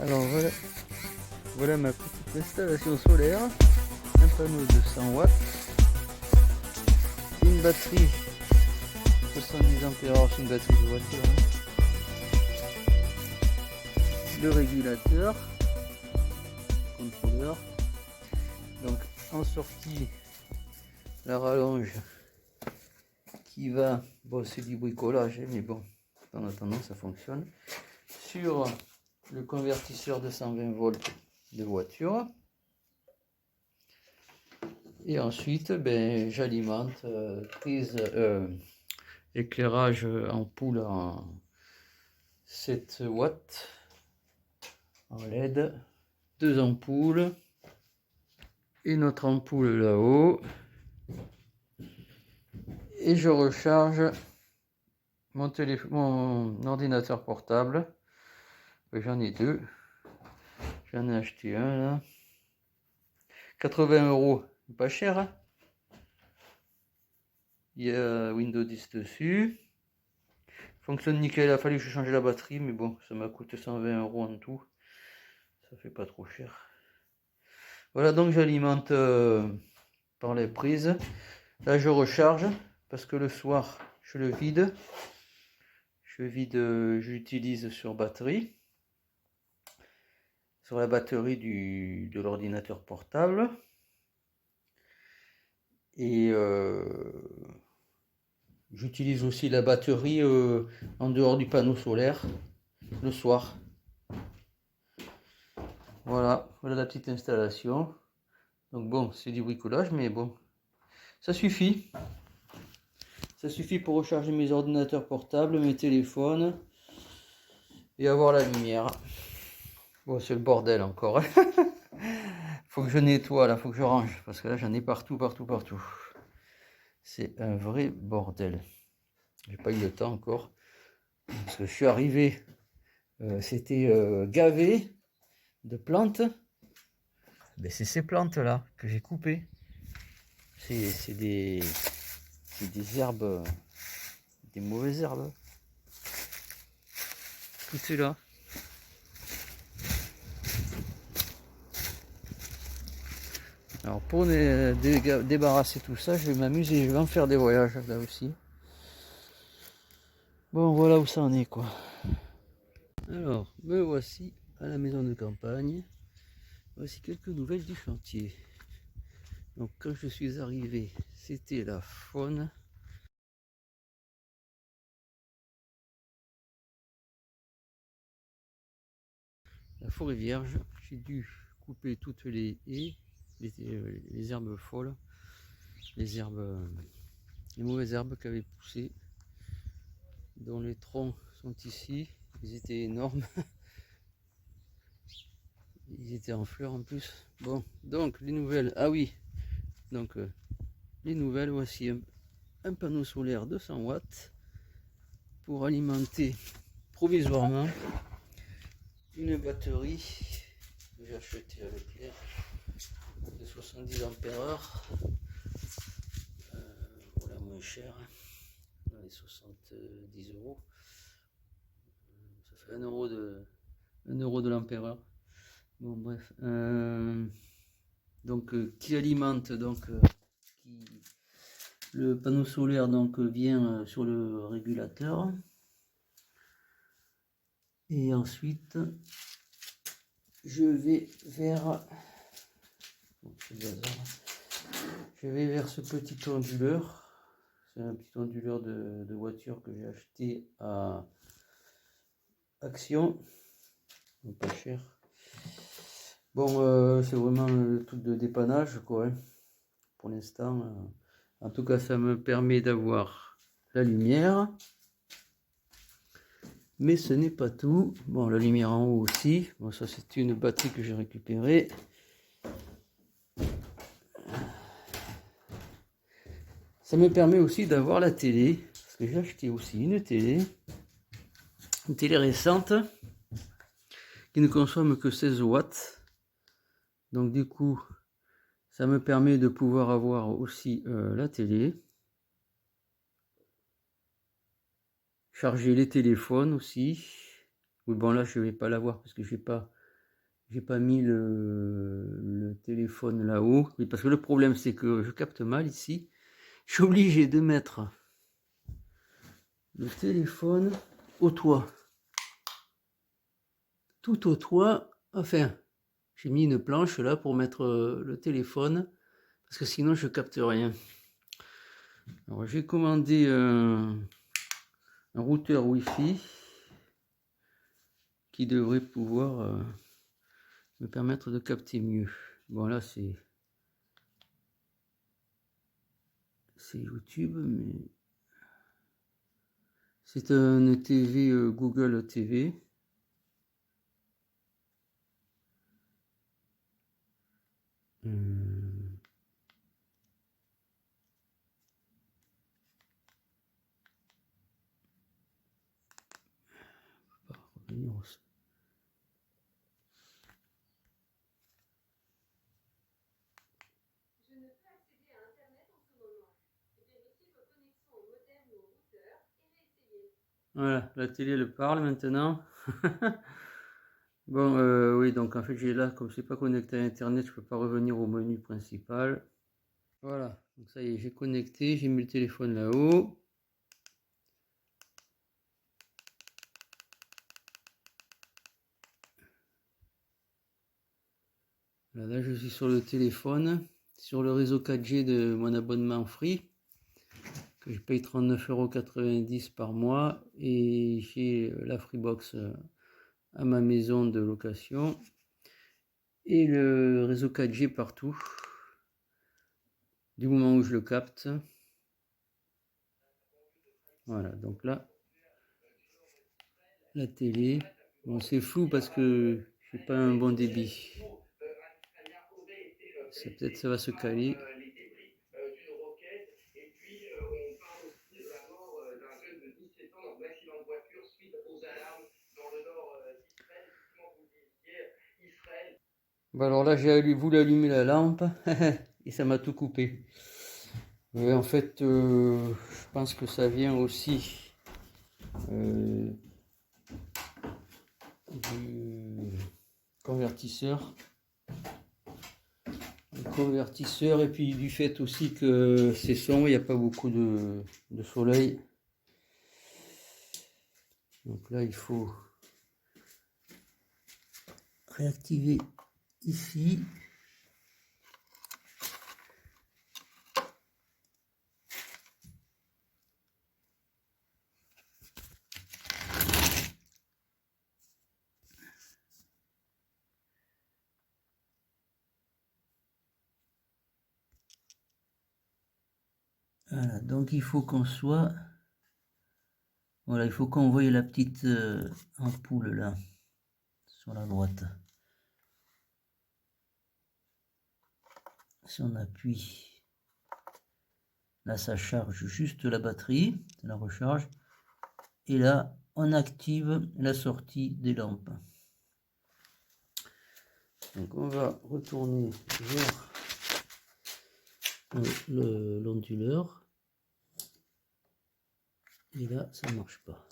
Alors voilà, voilà ma petite installation solaire, un panneau de 100 watts, une batterie 70 ampères, c'est une batterie de voiture, le régulateur, contrôleur, donc en sortie la rallonge qui va, bon c'est du bricolage mais bon, en attendant ça fonctionne, sur le convertisseur de 120 volts de voiture. Et ensuite, ben, j'alimente prise éclairage ampoule en 7 watts en LED, deux ampoules, une autre ampoule là-haut, et je recharge mon ordinateur portable. J'en ai deux, j'en ai acheté un là, 80 €, pas cher, hein. Il y a Windows 10 dessus, fonctionne nickel. Il a fallu que je change la batterie, mais bon, ça m'a coûté 120 € en tout, ça fait pas trop cher. Voilà, donc j'alimente par les prises. Là je recharge parce que le soir je le vide. J'utilise sur batterie, sur la batterie de l'ordinateur portable. Et j'utilise aussi la batterie en dehors du panneau solaire le soir. Voilà, voilà la petite installation. Donc bon, c'est du bricolage, mais bon, ça suffit. Ça suffit pour recharger mes ordinateurs portables, mes téléphones et avoir la lumière. Bon, c'est le bordel encore. Faut que je nettoie là, faut que je range parce que là j'en ai partout. C'est un vrai bordel. J'ai pas eu le temps encore parce que je suis arrivé, c'était gavé de plantes. Ben, c'est ces plantes là que j'ai coupées. C'est des herbes, des mauvaises herbes. Tout c'est là. Alors pour débarrasser tout ça, je vais m'amuser, je vais en faire des voyages là aussi. Bon, voilà où ça en est quoi. Alors, me voici à la maison de campagne. Voici quelques nouvelles du chantier. Donc quand je suis arrivé, c'était la faune. La forêt vierge. J'ai dû couper toutes les haies, les herbes folles, les mauvaises herbes qui avaient poussé, dont les troncs sont ici. Ils étaient énormes. Ils étaient en fleurs en plus. Bon, donc les nouvelles. Ah oui, donc les nouvelles, voici un panneau solaire de 100 watts pour alimenter provisoirement une batterie que j'ai achetée à Leclerc de 70 ampères. Voilà, moins cher, dans les 70 €. Ça fait 1 € de l'ampère. Bon bref, donc qui alimente donc le panneau solaire donc vient sur le régulateur. Et ensuite je vais vers ce petit onduleur. C'est un petit onduleur de voiture que j'ai acheté à Action, pas cher. Bon, c'est vraiment le truc de dépannage quoi, hein, pour l'instant. En tout cas, ça me permet d'avoir la lumière. Mais ce n'est pas tout. Bon, la lumière en haut aussi. Bon, ça c'est une batterie que j'ai récupérée. Ça me permet aussi d'avoir la télé. Parce que j'ai acheté aussi une télé. Une télé récente. Qui ne consomme que 16 watts. Donc du coup, ça me permet de pouvoir avoir aussi la télé. Charger les téléphones aussi. Oui, bon là je vais pas l'avoir parce que j'ai pas j'ai pas mis le téléphone là-haut. Oui, parce que le problème, c'est que je capte mal ici. Je suis obligé de mettre le téléphone au toit. Tout au toit. Enfin, j'ai mis une planche là pour mettre le téléphone. Parce que sinon, je capte rien. Alors, j'ai commandé un routeur Wi-Fi qui devrait pouvoir me permettre de capter mieux. Bon, là, c'est YouTube, mais c'est un TV Google TV. On va revenir au... Voilà, la télé elle parle maintenant. Bon, oui, donc en fait j'ai là, comme c'est pas connecté à internet, je peux pas revenir au menu principal. Voilà, donc ça y est, j'ai connecté, j'ai mis le téléphone là-haut. Là, je suis sur le téléphone, sur le réseau 4G de mon abonnement Free, que je paye 39,90 € par mois, et j'ai la Freebox à ma maison de location, et le réseau 4G partout, du moment où je le capte. Voilà, donc là, la télé, bon c'est flou parce que j'ai pas un bon débit. Peut-être ça va se caler. Bon alors là j'ai voulu allumer la lampe et ça m'a tout coupé. En fait je pense que ça vient aussi du convertisseur. Et puis du fait aussi que c'est sombre, il n'y a pas beaucoup de soleil. Donc là il faut réactiver ici. Voilà, donc il faut qu'on soit... Voilà, il faut qu'on voie la petite ampoule là, sur la droite. Si on appuie, là ça charge juste la batterie, ça la recharge. Et là, on active la sortie des lampes. Donc on va retourner vers l'onduleur. Et là, ça ne marche pas.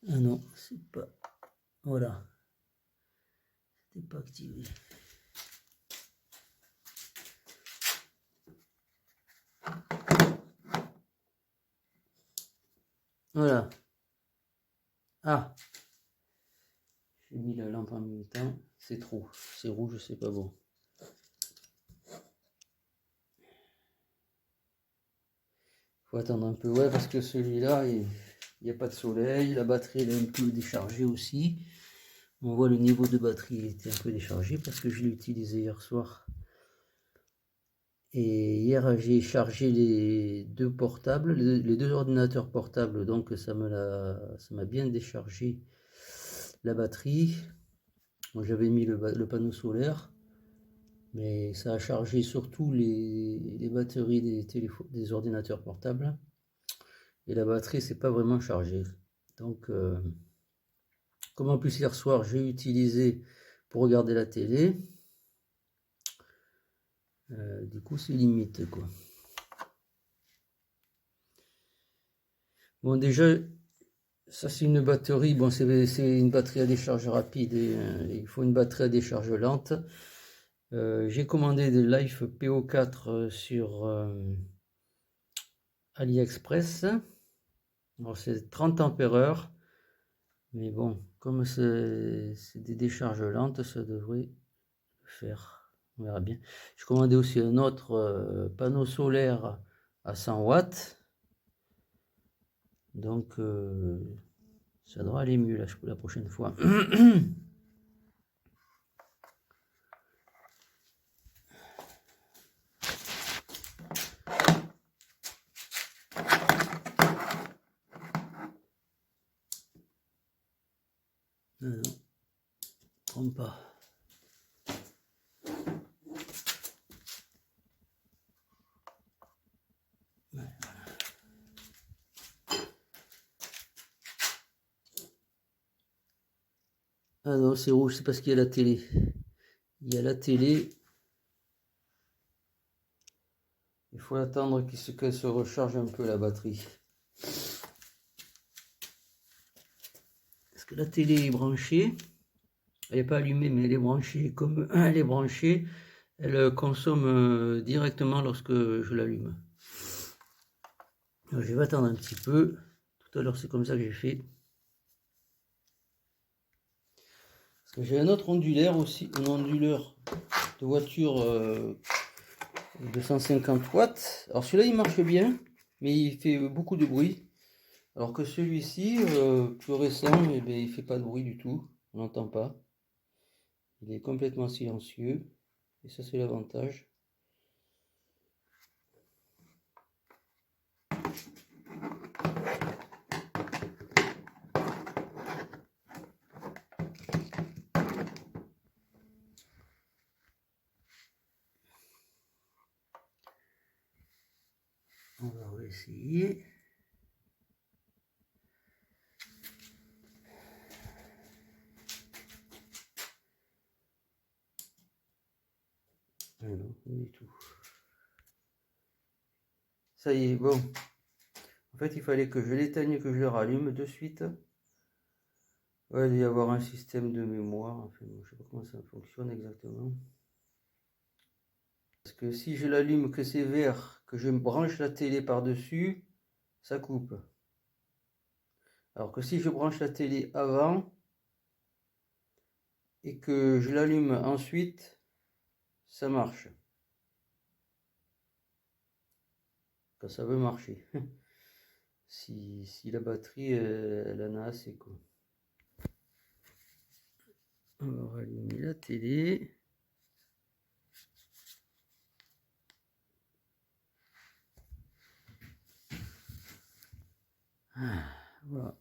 Ah non, c'est pas... Voilà. C'était pas activé. Voilà. Ah, j'ai mis la lampe en même temps. C'est trop. C'est rouge, c'est pas bon. Faut attendre un peu, ouais, parce que celui-là, il n'y a pas de soleil. La batterie elle est un peu déchargée aussi. On voit le niveau de batterie était un peu déchargé parce que je l'ai utilisé hier soir. Et hier, j'ai chargé les deux portables, les deux ordinateurs portables, donc ça m'a bien déchargé la batterie. Moi, j'avais mis le panneau solaire, mais ça a chargé surtout les batteries des ordinateurs portables. Et la batterie, c'est pas vraiment chargé. Donc, comme en plus hier soir, j'ai utilisé pour regarder la télé. Du coup, c'est limite, quoi. Bon, déjà, Ça c'est une batterie, bon c'est une batterie à décharge rapide et il faut une batterie à décharge lente. J'ai commandé des Life PO4 sur AliExpress. Alors c'est 30 ampères-heure, mais bon, comme c'est des décharges lentes, ça devrait le faire. On verra bien. J'ai commandé aussi un autre panneau solaire à 100 watts. Donc ça doit aller mieux là, la prochaine fois. Non, trompe pas. Ouais, voilà. Ah non, c'est rouge, c'est parce qu'il y a la télé. Il y a la télé. Il faut attendre qu'elle se recharge un peu la batterie. Parce que la télé est branchée. Elle n'est pas allumée, mais elle est branchée. Comme elle est branchée, elle consomme directement lorsque je l'allume. Je vais attendre un petit peu. Tout à l'heure, c'est comme ça que j'ai fait. Parce que j'ai un autre ondulaire aussi, un onduleur de voiture de 150 watts. Alors celui-là, il marche bien, mais il fait beaucoup de bruit. Alors que celui-ci, plus récent, eh bien, il fait pas de bruit du tout. On n'entend pas. Il est complètement silencieux. Et ça, c'est l'avantage. On va essayer. Ah non, pas du tout. Ça y est, bon. En fait, il fallait que je l'éteigne et que je le rallume de suite. Ouais, il doit y avoir un système de mémoire. Enfin, je ne sais pas comment ça fonctionne exactement. Parce que si je l'allume que c'est vert, que je me branche la télé par-dessus, ça coupe. Alors que si je branche la télé avant et que je l'allume ensuite, ça marche. Quand ça veut marcher. Si la batterie, elle en a assez, quoi. On va rallumer la télé. Ah, voilà.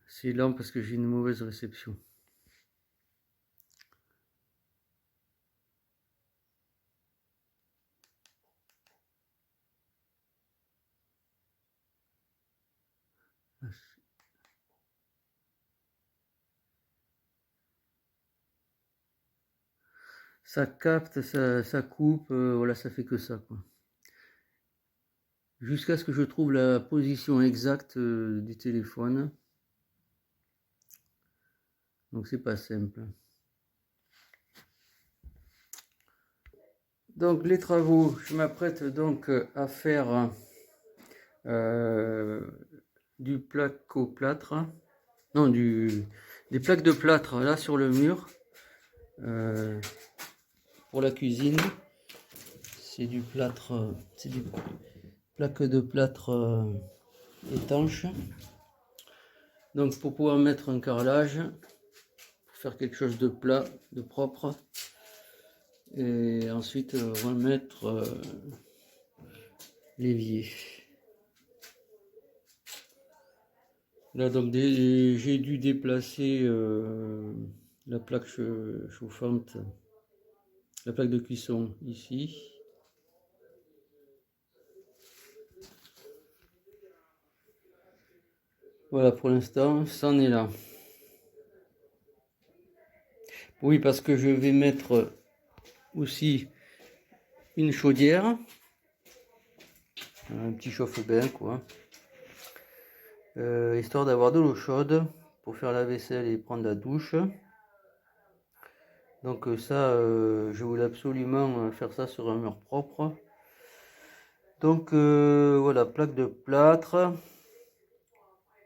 C'est lent parce que j'ai une mauvaise réception. Ça capte, ça coupe, voilà, ça fait que ça, quoi. Jusqu'à ce que je trouve la position exacte du téléphone. Donc c'est pas simple. Donc les travaux, je m'apprête donc à faire du placo-plâtre, non des plaques de plâtre là sur le mur pour la cuisine. C'est du plâtre, c'est des plaques de plâtre étanche. Donc pour pouvoir mettre un carrelage, pour faire quelque chose de plat, de propre, et ensuite remettre l'évier. Là donc j'ai dû déplacer la plaque chauffante, la plaque de cuisson ici. Voilà, pour l'instant, c'en est là. Oui, parce que je vais mettre aussi une chaudière, un petit chauffe-bain quoi, histoire d'avoir de l'eau chaude pour faire la vaisselle et prendre la douche. Donc ça, je voulais absolument faire ça sur un mur propre. Donc voilà, plaque de plâtre,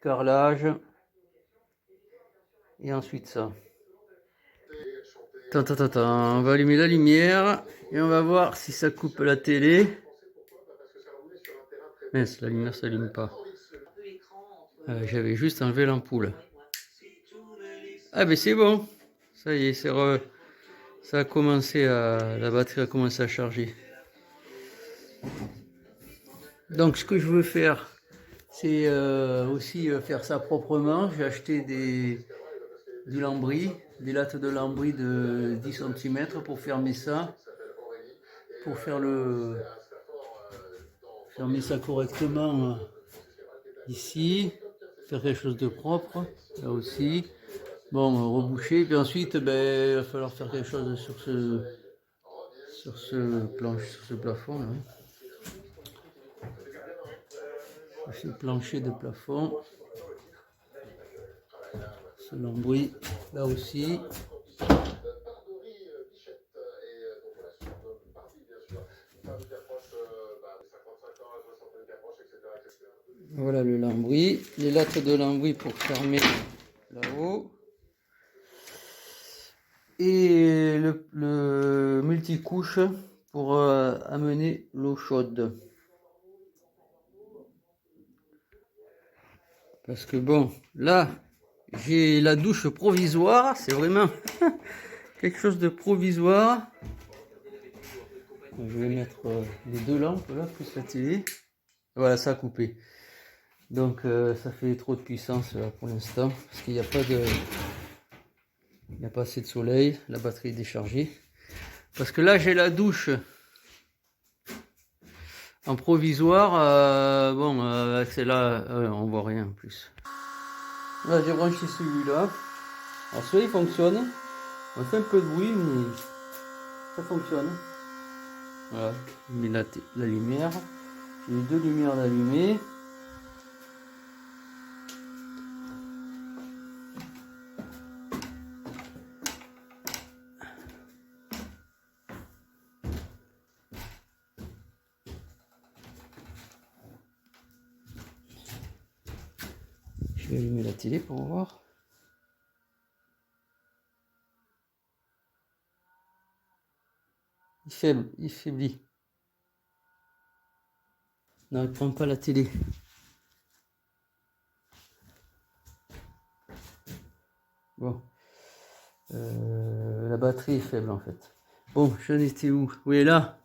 carrelage, et ensuite ça. On va allumer la lumière et on va voir si ça coupe la télé. Mince, la lumière s'allume pas. J'avais juste enlevé l'ampoule. Ah ben c'est bon. Ça y est, ça a commencé la batterie a commencé à charger. Donc ce que je veux faire, c'est aussi faire ça proprement. J'ai acheté du lambris, des lattes de lambris de 10 cm pour fermer ça, pour fermer ça correctement ici, faire quelque chose de propre, là aussi. Bon, reboucher, puis ensuite, ben, il va falloir faire quelque chose sur ce plafond là. Ce plancher de plafond, ce lambris là aussi. Voilà le lambris, les lattes de lambris pour fermer là-haut. Et le multicouche pour amener l'eau chaude. Parce que bon, là, j'ai la douche provisoire, c'est vraiment quelque chose de provisoire. Je vais mettre les deux lampes là, plus la télé. Voilà, ça a coupé. Donc ça fait trop de puissance là, pour l'instant, parce qu'il n'y a pas assez de soleil, la batterie est déchargée. Parce que là j'ai la douche en provisoire, bon avec celle-là on voit rien en plus. Là j'ai branché celui-là. Alors celui-là il fonctionne. On fait un peu de bruit mais ça fonctionne. Voilà, je mets la lumière. J'ai les deux lumières allumées. Je vais allumer la télé pour voir. Il faiblit. Non, il ne prend pas la télé. Bon. La batterie est faible en fait. Bon, j'en étais où? Oui, là.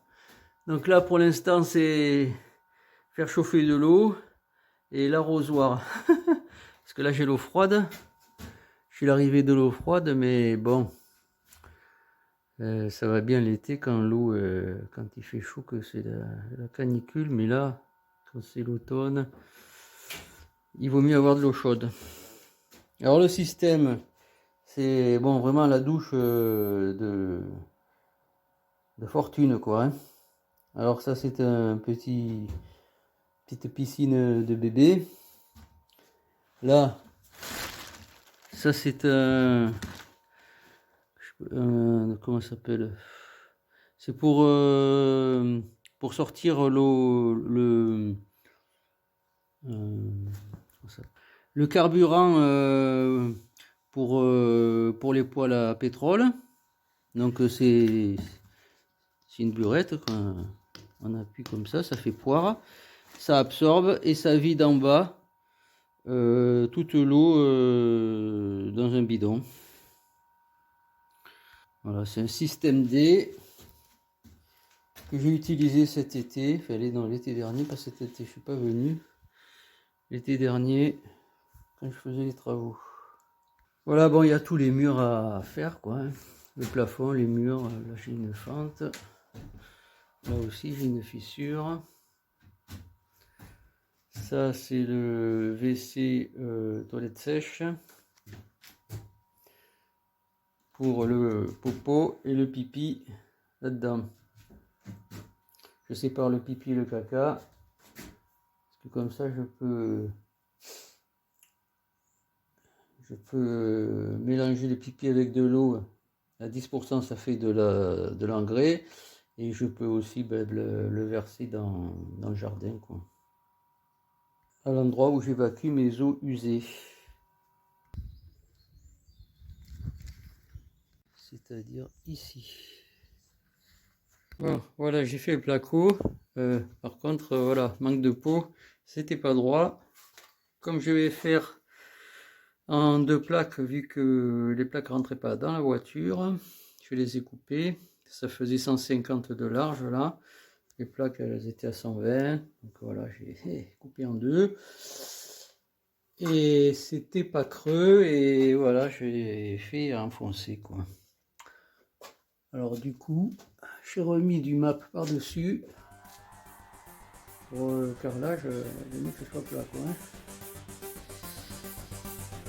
Donc là, pour l'instant, c'est faire chauffer de l'eau et l'arrosoir. Parce que là, j'ai l'eau froide. Je suis l'arrivée de l'eau froide, mais bon. Ça va bien l'été quand quand il fait chaud, que c'est la canicule. Mais là, quand c'est l'automne, il vaut mieux avoir de l'eau chaude. Alors le système, c'est bon, vraiment la douche de fortune quoi. Hein. Alors ça c'est un petite piscine de bébé. Là, ça c'est comment ça s'appelle? C'est pour sortir le carburant pour les poêles à pétrole. Donc c'est une burette, quand on appuie comme ça fait poire, ça absorbe et ça vide en bas toute l'eau dans un bidon. Voilà, c'est un système D que j'ai utilisé cet été, enfin l'été dernier, pas cet été, je suis pas venu, l'été dernier quand je faisais les travaux. Voilà, bon, il y a tous les murs à faire, quoi, hein. Le plafond, les murs, là j'ai une fente, là aussi j'ai une fissure. Ça c'est le WC toilette sèche pour le popo et le pipi là-dedans. Je sépare le pipi et le caca, parce que comme ça je peux mélanger le pipi avec de l'eau. À 10% ça fait de l'engrais, et je peux aussi le verser dans le jardin, quoi, à l'endroit où j'évacue mes eaux usées, c'est-à-dire ici. Bon, voilà, j'ai fait le placo. Par contre, voilà, manque de peau, c'était pas droit. Comme je vais faire en 2 plaques, vu que les plaques rentraient pas dans la voiture, je les ai coupées. Ça faisait 150 de large là. Les plaques, elles étaient à 120. Donc voilà, j'ai coupé en 2. Et c'était pas creux, et voilà, j'ai fait enfoncer, quoi. Alors du coup, j'ai remis du MAP par-dessus pour le carrelage, que ce soit plat, quoi.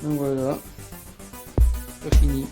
Donc voilà, c'est fini.